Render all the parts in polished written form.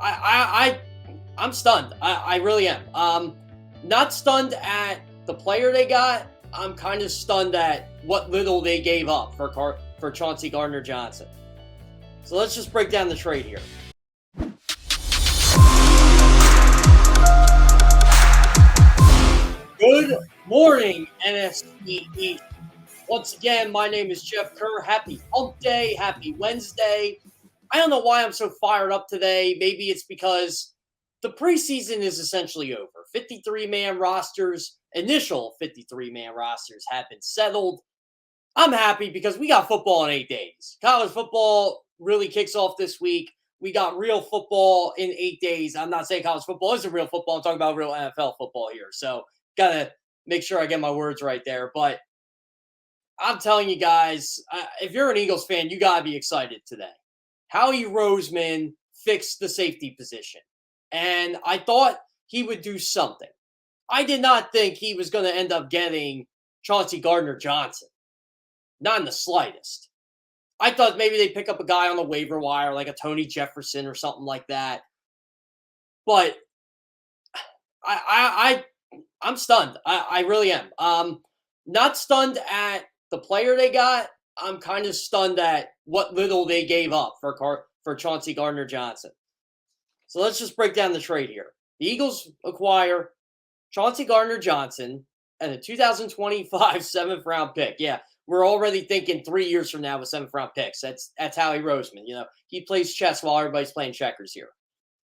I'm stunned. I really am. Not stunned at the player they got. I'm kind of stunned at what little they gave up for Chauncey Gardner-Johnson. So let's just break down the trade here. Good morning, NFC East. Once again, my name is Jeff Kerr. Happy Hump Day. Happy Wednesday. I don't know why I'm so fired up today. Maybe it's because the preseason is essentially over. 53-man rosters, initial 53-man rosters have been settled. I'm happy because we got football in 8 days. College football really kicks off this week. We got real football in 8 days. I'm not saying college football isn't real football. I'm talking about real NFL football here. So got to make sure I get my words right there. But I'm telling you guys, if you're an Eagles fan, you got to be excited today. Howie Roseman fixed the safety position. And I thought he would do something. I did not think he was going to end up getting Chauncey Gardner-Johnson. Not in the slightest. I thought maybe they'd pick up a guy on the waiver wire, like a Tony Jefferson or something like that. But I'm stunned. I really am. Not stunned at the player they got. I'm kind of stunned at what little they gave up for Chauncey Gardner-Johnson. So let's just break down the trade here. The Eagles acquire Chauncey Gardner-Johnson and a 2025 7th-round pick. Yeah, we're already thinking 3 years from now with 7th-round picks. That's Howie Roseman. You know, he plays chess while everybody's playing checkers here.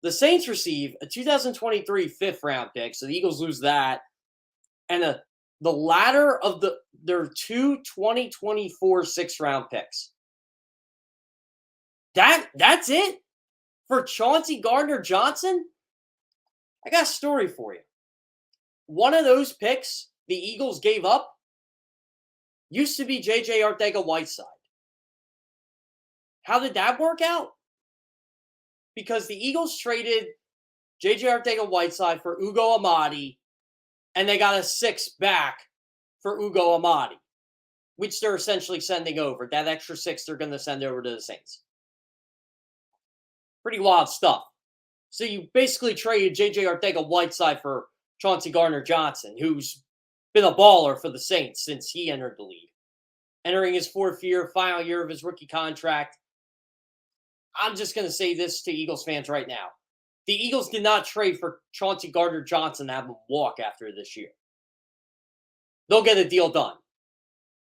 The Saints receive a 2023 5th-round pick, so the Eagles lose that, and the latter of their two 2024 6th-round picks. That's it for Chauncey Gardner-Johnson? I got a story for you. One of those picks the Eagles gave up used to be J.J. Arcega-Whiteside. How did that work out? Because the Eagles traded J.J. Arcega-Whiteside for Ugo Amadi, and they got a 6 back for Ugo Amadi, which they're essentially sending over. That extra 6 they're going to send over to the Saints. Pretty wild stuff. So you basically traded J.J. Arcega-Whiteside for Chauncey Gardner-Johnson, who's been a baller for the Saints since he entered the league. Entering his 4th year, final year of his rookie contract. I'm just going to say this to Eagles fans right now. The Eagles did not trade for Chauncey Gardner-Johnson to have him walk after this year. They'll get a deal done.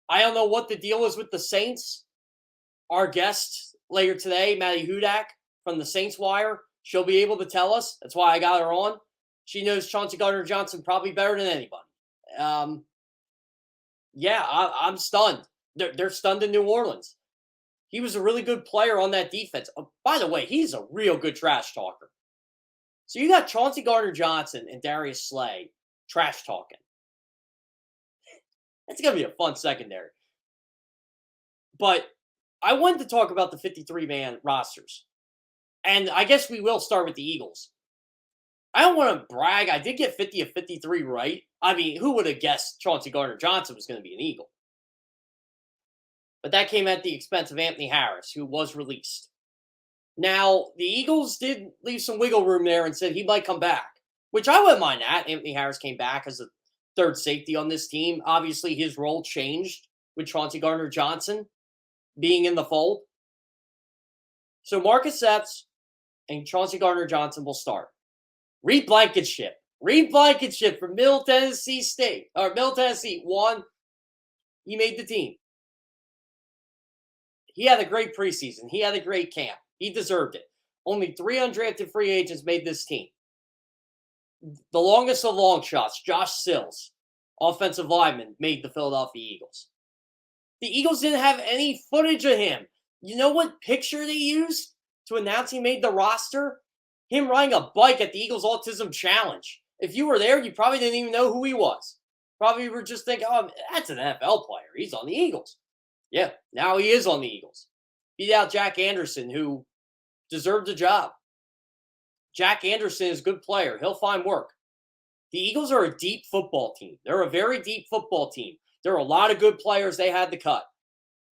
I don't know what the deal is with the Saints. Our guest later today, Maddie Hudak from the Saints Wire, she'll be able to tell us. That's why I got her on. She knows Chauncey Gardner-Johnson probably better than anybody. I'm stunned. They're stunned in New Orleans. He was a really good player on that defense. By the way, he's a real good trash talker. So you got Chauncey Gardner-Johnson and Darius Slay trash talking. It's going to be a fun secondary. But I wanted to talk about the 53-man rosters. And I guess we will start with the Eagles. I don't want to brag. I did get 50 of 53 right. I mean, who would have guessed Chauncey Gardner-Johnson was going to be an Eagle? But that came at the expense of Anthony Harris, who was released. Now, the Eagles did leave some wiggle room there and said he might come back, which I wouldn't mind that. Anthony Harris came back as a third safety on this team. Obviously, his role changed with Chauncey Gardner-Johnson being in the fold. So Marcus Epps and Chauncey Gardner-Johnson will start. Reed Blankenship from Middle Tennessee State, or Middle Tennessee, won. He made the team. He had a great preseason. He had a great camp. He deserved it. Only 3 undrafted free agents made this team. The longest of long shots, Josh Sills, offensive lineman, made the Philadelphia Eagles. The Eagles didn't have any footage of him. You know what picture they used to announce he made the roster? Him riding a bike at the Eagles Autism Challenge. If you were there, you probably didn't even know who he was. Probably were just thinking, oh, that's an NFL player. He's on the Eagles. Yeah, now he is on the Eagles. Beat out Jack Anderson, who deserved a job. Jack Anderson is a good player. He'll find work. The Eagles are a deep football team. They're a very deep football team. There are a lot of good players they had to cut.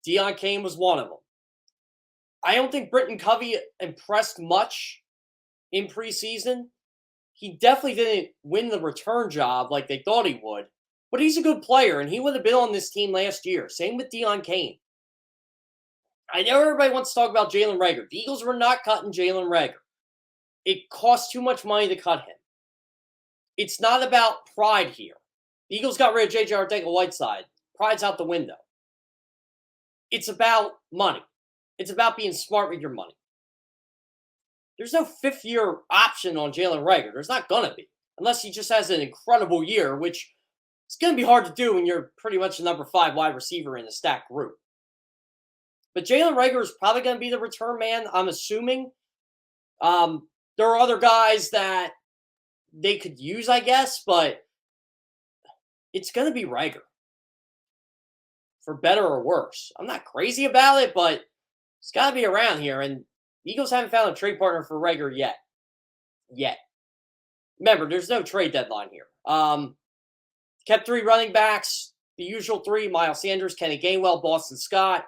Deion Kane was one of them. I don't think Britton Covey impressed much in preseason. He definitely didn't win the return job like they thought he would, but he's a good player, and he would have been on this team last year. Same with Deion Kane. I know everybody wants to talk about Jalen Reagor. The Eagles were not cutting Jalen Reagor. It cost too much money to cut him. It's not about pride here. The Eagles got rid of J.J. Arcega-Whiteside. Pride's out the window. It's about money. It's about being smart with your money. There's no fifth-year option on Jalen Reagor. There's not going to be. Unless he just has an incredible year, which is going to be hard to do when you're pretty much the number 5 wide receiver in a stacked group. But Jalen Reagor is probably going to be the return man, I'm assuming. There are other guys that they could use, I guess, but it's going to be Reagor. For better or worse. I'm not crazy about it, but it's got to be around here. And the Eagles haven't found a trade partner for Reagor yet. Remember, there's no trade deadline here. Kept 3 running backs, the usual 3, Miles Sanders, Kenny Gainwell, Boston Scott.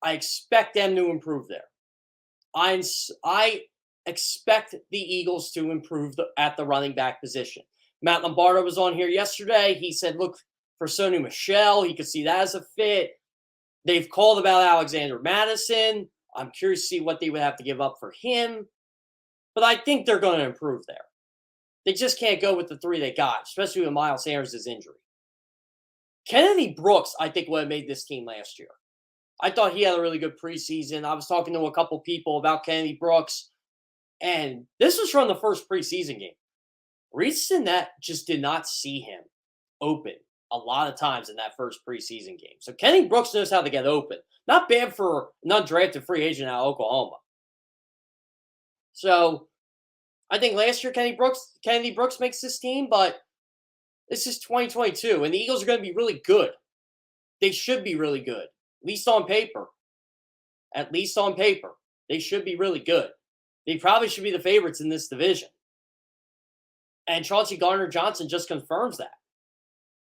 I expect them to improve there. I expect the Eagles to improve at the running back position. Matt Lombardo was on here yesterday. He said, look for Sony Michel. He could see that as a fit. They've called about Alexander Madison. I'm curious to see what they would have to give up for him. But I think they're going to improve there. They just can't go with the 3 they got, especially with Miles Sanders' injury. Kennedy Brooks, I think, would have made this team last year. I thought he had a really good preseason. I was talking to a couple people about Kennedy Brooks, and this was from the first preseason game. Reese Sinnett just did not see him open a lot of times in that first preseason game. So Kennedy Brooks knows how to get open. Not bad for an undrafted free agent out of Oklahoma. So I think last year Kennedy Brooks makes this team, but this is 2022, and the Eagles are going to be really good. They should be really good. At least on paper. They should be really good. They probably should be the favorites in this division. And Chauncey Gardner-Johnson just confirms that.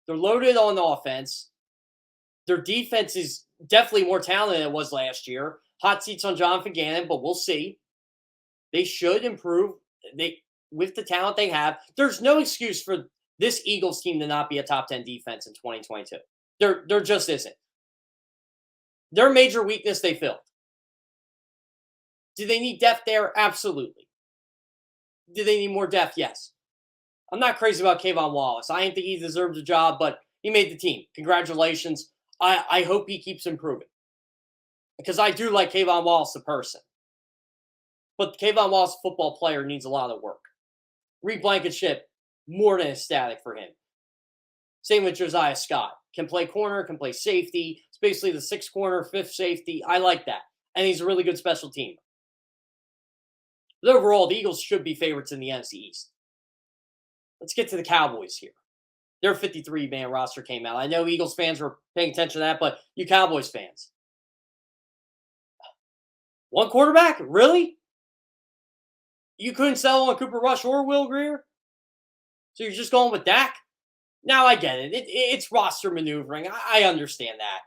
They're loaded on offense. Their defense is definitely more talented than it was last year. Hot seats on Jonathan Gannon, but we'll see. They should improve with the talent they have. There's no excuse for this Eagles team to not be a top 10 defense in 2022. There just isn't. Their major weakness they filled. Do they need depth there? Absolutely. Do they need more depth? Yes. I'm not crazy about Kayvon Wallace. I didn't think he deserved a job, but he made the team. Congratulations. I hope he keeps improving. Because I do like Kayvon Wallace, the person. But Kayvon Wallace, football player, needs a lot of work. Reed Blankenship, more than ecstatic for him. Same with Josiah Scott. Can play corner, can play safety. It's basically the 6th corner, 5th safety. I like that. And he's a really good special teamer. But overall, the Eagles should be favorites in the NFC East. Let's get to the Cowboys here. Their 53-man roster came out. I know Eagles fans were paying attention to that, but you Cowboys fans. 1 quarterback? Really? You couldn't settle on Cooper Rush or Will Grier? So you're just going with Dak? Now I get it. It's roster maneuvering. I understand that.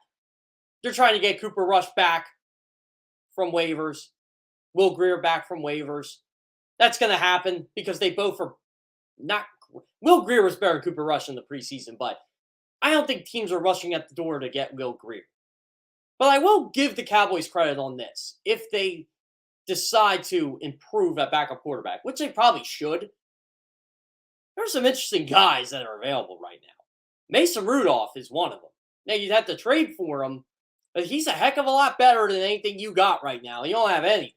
They're trying to get Cooper Rush back from waivers. Will Grier back from waivers. That's going to happen because they both are not. Will Grier was better than Cooper Rush in the preseason, but I don't think teams are rushing at the door to get Will Grier. But I will give the Cowboys credit on this. If they decide to improve at backup quarterback, which they probably should, there's some interesting guys that are available right now. Mason Rudolph is one of them. Now, you'd have to trade for him, but he's a heck of a lot better than anything you got right now. You don't have anything.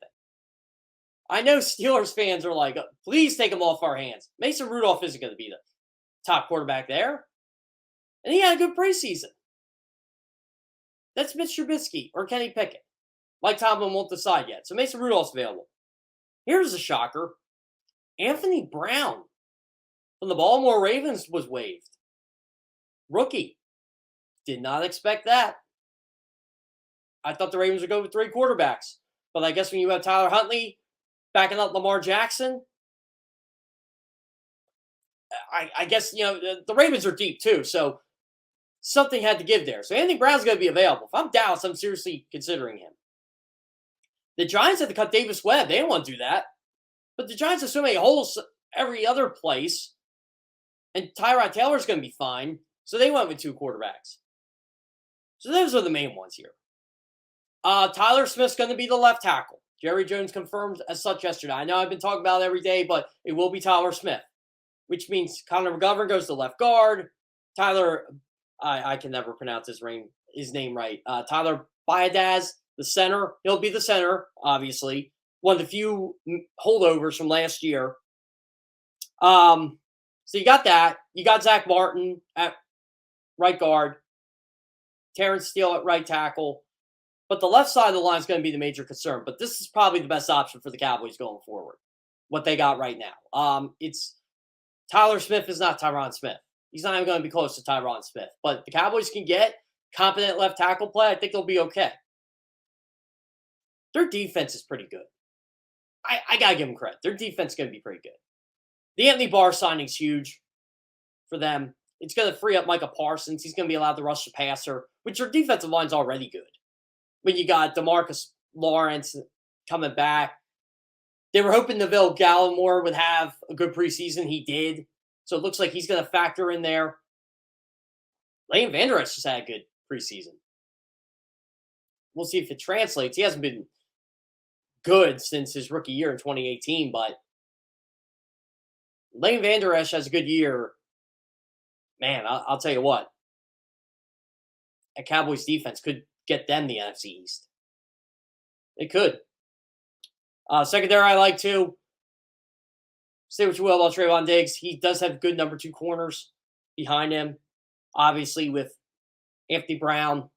I know Steelers fans are like, please take him off our hands. Mason Rudolph isn't going to be the top quarterback there. And he had a good preseason. That's Mitch Trubisky or Kenny Pickett. Mike Tomlin won't decide yet. So Mason Rudolph's available. Here's a shocker. Anthony Brown from the Baltimore Ravens was waived. Rookie. Did not expect that. I thought the Ravens would go with 3 quarterbacks. But I guess when you have Tyler Huntley backing up Lamar Jackson, I guess, the Ravens are deep too. So something had to give there. So Anthony Brown's going to be available. If I'm Dallas, I'm seriously considering him. The Giants had to cut Davis Webb. They didn't want to do that. But the Giants have so many holes every other place, and Tyrod Taylor's going to be fine. So they went with 2 quarterbacks. So those are the main ones here. Tyler Smith's going to be the left tackle. Jerry Jones confirmed as such yesterday. I know I've been talking about it every day, but it will be Tyler Smith, which means Connor McGovern goes to left guard. Tyler, I can never pronounce his name right. Tyler Biadasz, the center. He'll be the center, obviously. One of the few holdovers from last year. So you got that. You got Zach Martin at right guard. Terrence Steele at right tackle. But the left side of the line is going to be the major concern. But this is probably the best option for the Cowboys going forward, what they got right now. It's Tyler Smith is not Tyron Smith. He's not even going to be close to Tyron Smith. But the Cowboys can get competent left tackle play. I think they'll be okay. Their defense is pretty good. I got to give them credit. Their defense is going to be pretty good. The Anthony Barr signing's huge for them. It's going to free up Micah Parsons. He's going to be allowed to rush the passer, which their defensive line's already good. When you got DeMarcus Lawrence coming back. They were hoping Neville Gallimore would have a good preseason. He did. So it looks like he's going to factor in there. Leighton Vander Esch just had a good preseason. We'll see if it translates. He hasn't been good since his rookie year in 2018, but Leighton Vander Esch has a good year. Man, I'll tell you what. A Cowboys defense could get them the NFC East. It could. Secondary I like too. Say what you will about Trayvon Diggs. He does have good number 2 corners behind him. Obviously with Anthony Brown.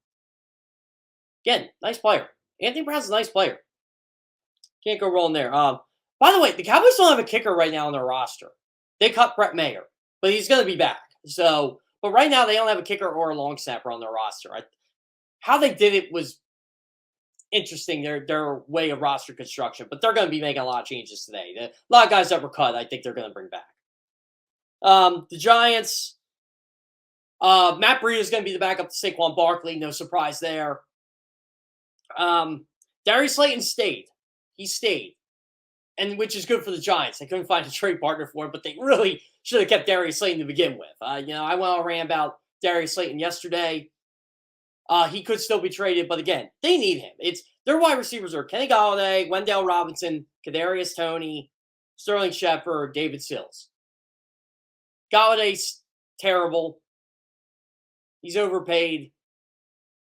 Again, nice player. Anthony Brown's a nice player. Can't go wrong there. By the way, the Cowboys don't have a kicker right now on their roster. They cut Brett Mayer, but he's going to be back. So, but right now they don't have a kicker or a long snapper on their roster. How they did it was interesting, their way of roster construction, but they're going to be making a lot of changes today. A lot of guys that were cut, I think they're going to bring back. The Giants, Matt Breida is going to be the backup to Saquon Barkley. No surprise there. Darius Slayton stayed. He stayed. And which is good for the Giants. They couldn't find a trade partner for him, but they really should have kept Darius Slayton to begin with. I went on a rant about Darius Slayton yesterday. He could still be traded, but again, they need him. Their wide receivers are Kenny Golladay, Wendell Robinson, Kadarius Toney, Sterling Shepard, David Sills. Galladay's terrible. He's overpaid.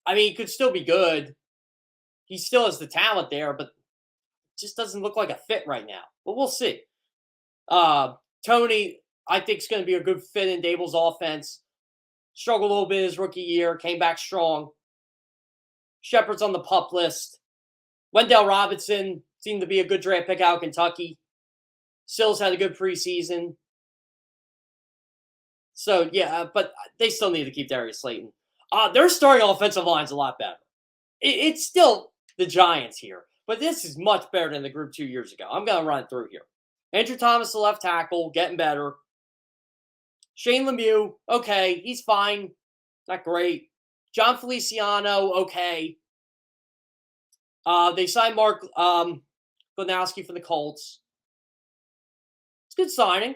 I mean, he could still be good. He still has the talent there, but just doesn't look like a fit right now. But we'll see. Toney, I think, is going to be a good fit in Dable's offense. Struggled a little bit his rookie year. Came back strong. Shepard's on the PUP list. Wendell Robinson seemed to be a good draft pick out of Kentucky. Sills had a good preseason. So, yeah, but they still need to keep Darius Slayton. Their starting offensive line's a lot better. It's still the Giants here, but this is much better than the group 2 years ago. I'm going to run it through here. Andrew Thomas, the left tackle, getting better. Shane Lemieux, okay, he's fine. Not great. John Feliciano, okay. They signed Mark Glanowski for the Colts. It's a good signing.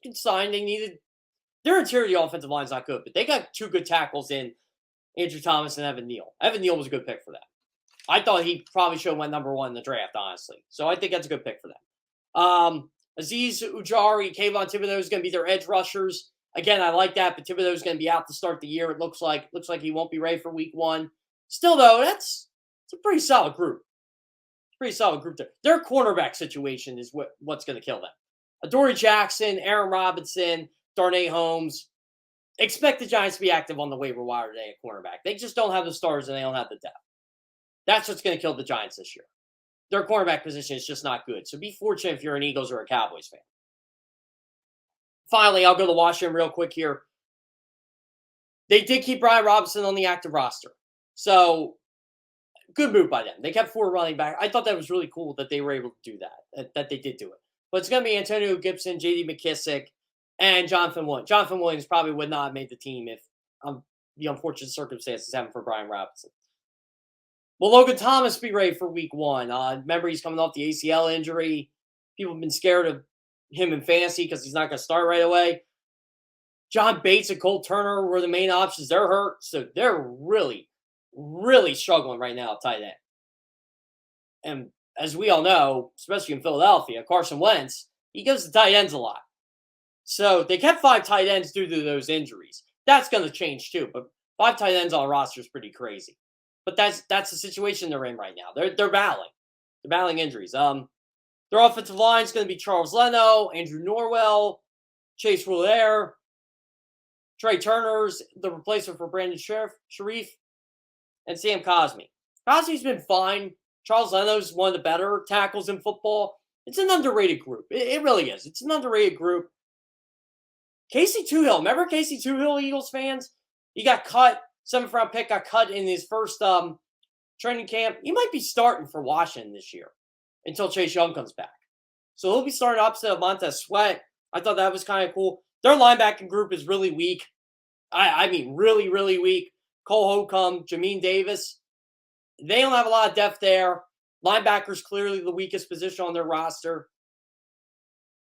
Good sign. They needed their interior offensive line's not good, but they got 2 good tackles in Andrew Thomas and Evan Neal. Evan Neal was a good pick for them. I thought he probably should have went number 1 in the draft, honestly. So I think that's a good pick for them. Aziz Ujari, Kayvon Thibodeau is going to be their edge rushers. Again, I like that, but Thibodeau is going to be out to start the year. It looks like he won't be ready for week 1. Still, though, it's a pretty solid group. Pretty solid group there. Their cornerback situation is what's going to kill them. Adoree Jackson, Aaron Robinson, Darnay Holmes. Expect the Giants to be active on the waiver wire today at cornerback. They just don't have the stars and they don't have the depth. That's what's going to kill the Giants this year. Their cornerback position is just not good. So be fortunate if you're an Eagles or a Cowboys fan. Finally, I'll go to Washington real quick here. They did keep Brian Robinson on the active roster. So, good move by them. They kept 4 running back. I thought that was really cool that they were able to do that they did do it. But it's going to be Antonio Gibson, J.D. McKissick, and Jonathan Williams. Jonathan Williams probably would not have made the team if the unfortunate circumstances happened for Brian Robinson. Will Logan Thomas be ready for week 1? Remember, he's coming off the ACL injury. People have been scared of him in fantasy because he's not going to start right away. John Bates and Cole Turner were the main options. They're hurt, so they're really, really struggling right now at tight end. And as we all know, especially in Philadelphia, Carson Wentz, he goes to tight ends a lot. So they kept 5 tight ends due to those injuries. That's going to change too, but 5 tight ends on a roster is pretty crazy. But that's the situation they're in right now. They're battling. They're battling injuries. Their offensive line is going to be Charles Leno, Andrew Norwell, Chase Roullier, Trey Turner's the replacement for Brandon Sharif, and Sam Cosmi. Cosmi's been fine. Charles Leno's one of the better tackles in football. It's an underrated group. It really is. It's an underrated group. Casey Toohill. Remember Casey Toohill, Eagles fans? He got cut. 7th-round pick got cut in his first training camp. He might be starting for Washington this year until Chase Young comes back. So he'll be starting opposite of Montez Sweat. I thought that was kind of cool. Their linebacking group is really weak. I mean, really, really weak. Cole Holcomb, Jamin Davis. They don't have a lot of depth there. Linebacker's clearly the weakest position on their roster.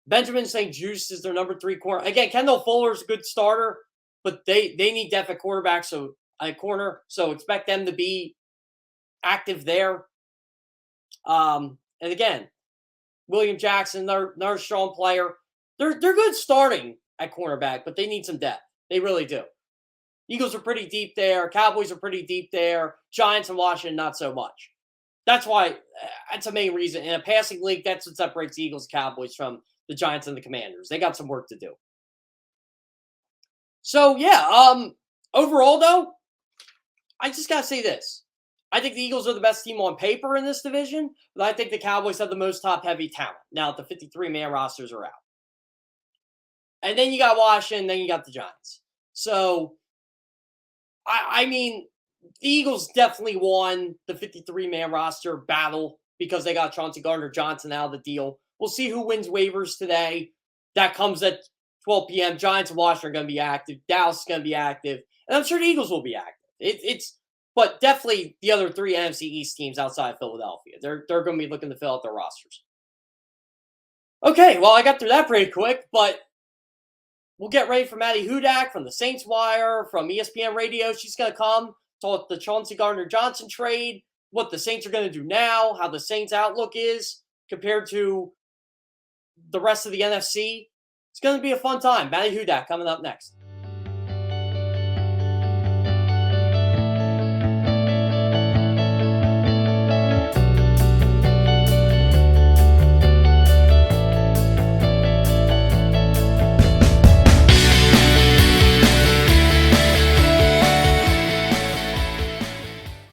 Benjamin St. Juste is their number 3 corner. Again, Kendall Fuller's a good starter, but they need depth at quarterback, so corner. So expect them to be active there. And again, William Jackson, another strong player. They're good starting at cornerback, but they need some depth. They really do. Eagles are pretty deep there. Cowboys are pretty deep there. Giants and Washington, not so much. That's why, that's a main reason. In a passing league, that's what separates the Eagles and Cowboys from the Giants and the Commanders. They got some work to do. So, yeah, overall, though, I just got to say this. I think the Eagles are the best team on paper in this division, but I think the Cowboys have the most top-heavy talent. Now the 53-man rosters are out. And then you got Washington, then you got the Giants. So, I mean, the Eagles definitely won the 53-man roster battle because they got Chauncey Gardner-Johnson out of the deal. We'll see who wins waivers today. That comes at 12 p.m. Giants and Washington are going to be active. Dallas is going to be active. And I'm sure the Eagles will be active. But definitely the other 3 NFC East teams outside of Philadelphia. They're going to be looking to fill out their rosters. Okay, well, I got through that pretty quick, but we'll get ready for Maddie Hudak from the Saints Wire, from ESPN Radio. She's going to come talk the Chauncey Gardner-Johnson trade, what the Saints are going to do now, how the Saints' outlook is compared to the rest of the NFC. It's going to be a fun time. Maddie Hudak coming up next.